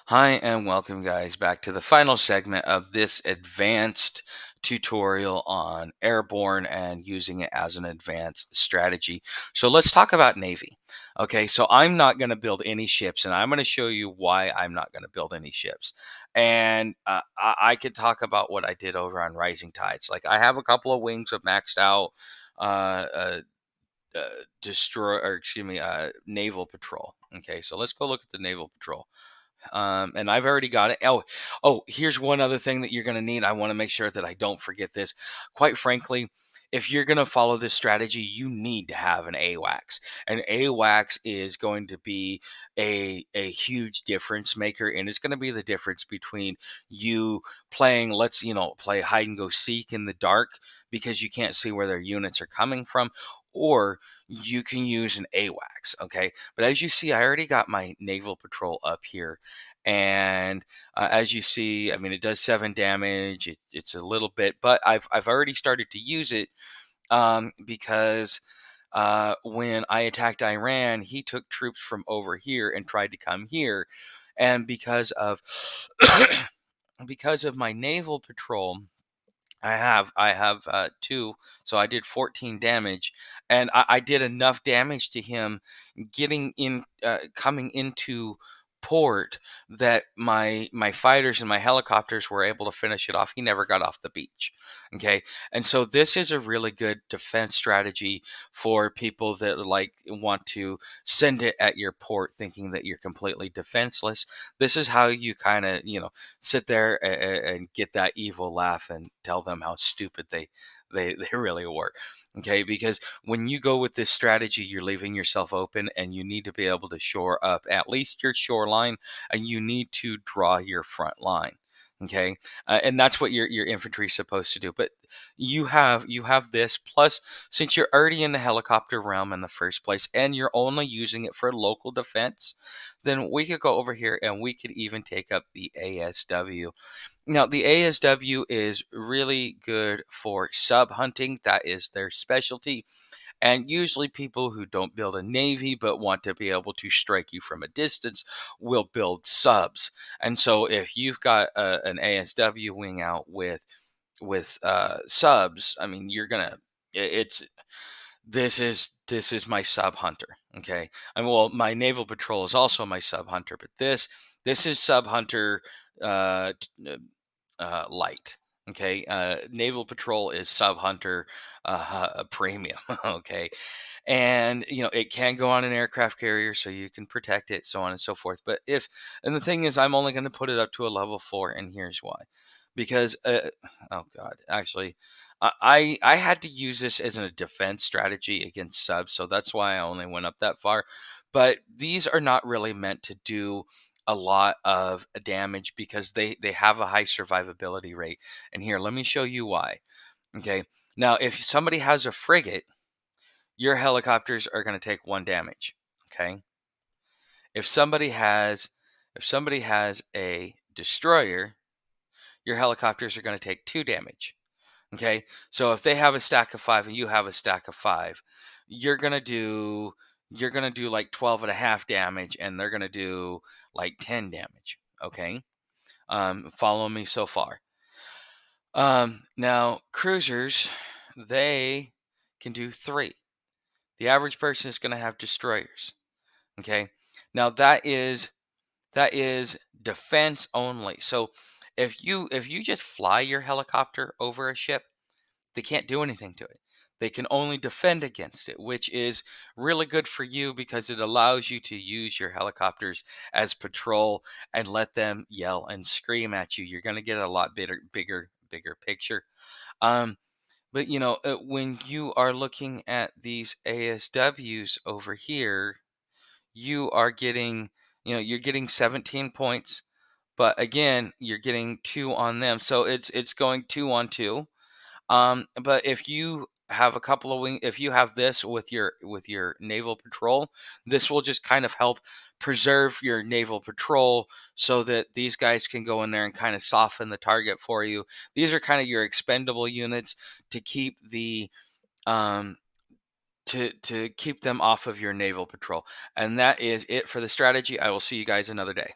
Hi, and welcome, guys, back to the final segment of this advanced tutorial on Airborne and using it as an advanced strategy. So let's talk about Navy. Okay, so I'm not going to build any ships, and I'm going to show you why I'm not going to build any ships. And I could talk about what I did over on Rising Tides. Like, I have a couple of wings of maxed out uh, uh, destroy, or excuse me, Naval Patrol. Okay, so let's go look at the Naval Patrol. And I've already got it. Here's one other thing that you're going to need. I want to make sure that I don't forget this. Quite frankly, if you're going to follow this strategy, you need to have an AWACS. An AWACS is going to be a huge difference maker, and it's going to be the difference between you playing, play hide and go seek in the dark because you can't see where their units are coming from, or you can use an AWACS. Okay, but as you see, I already got my Naval Patrol up here. And as you see, I mean, it does 7 damage. It's a little bit, but I've already started to use it because when I attacked Iran, he took troops from over here and tried to come here, and because of my Naval Patrol. I have two, so I did 14 damage, and I did enough damage to him getting in, coming into port, that my fighters and my helicopters were able to finish it off. He never got off the beach. Okay, and so this is a really good defense strategy for people that want to send it at your port, thinking that you're completely defenseless. This is how you kind of sit there and get that evil laugh and tell them how stupid they really were. Okay, because when you go with this strategy, you're leaving yourself open, and you need to be able to shore up at least your shoreline, and you need to draw your front line. Okay, and that's what your infantry is supposed to do. But you have this plus, since you're already in the helicopter realm in the first place, and you're only using it for local defense, then we could go over here and we could even take up the ASW. Now, the ASW is really good for sub hunting. That is their specialty. And usually, people who don't build a navy but want to be able to strike you from a distance will build subs. And so, if you've got an ASW wing out with subs, I mean, you're gonna it's this is my sub hunter. Okay, and well, my Naval Patrol is also my sub hunter, but this is sub hunter uh, light. Okay, Naval Patrol is sub hunter premium. Okay, and it can go on an aircraft carrier, so you can protect it, so on and so forth. But if and the thing is, I'm only going to put it up to a level 4, and here's why. Because oh god, actually, I had to use this as a defense strategy against subs, so that's why I only went up that far. But these are not really meant to do a lot of damage because they have a high survivability rate. And here, let me show you why. Okay, now if somebody has a frigate, your helicopters are going to take 1 damage. Okay, if somebody has a destroyer, your helicopters are going to take 2 damage. Okay, so if they have a stack of 5 and you have a stack of 5, you're gonna do like 12 and a half damage, and they're gonna do like 10 damage. Okay, follow me so far. Now cruisers, they can do 3. The average person is gonna have destroyers. Okay, now that is defense only. So if you just fly your helicopter over a ship, they can't do anything to it. They can only defend against it, which is really good for you because it allows you to use your helicopters as patrol and let them yell and scream at you. You're going to get a lot bigger picture. Um, but when you are looking at these ASWs over here, you are getting, you're getting 17 points, but again, you're getting 2 on them, so it's going 2 on 2. But if you have a couple of if you have this with your Naval Patrol, this will just kind of help preserve your Naval Patrol so that these guys can go in there and kind of soften the target for you. These are kind of your expendable units to keep the um to keep them off of your Naval Patrol. And that is it for the strategy. I will see you guys another day.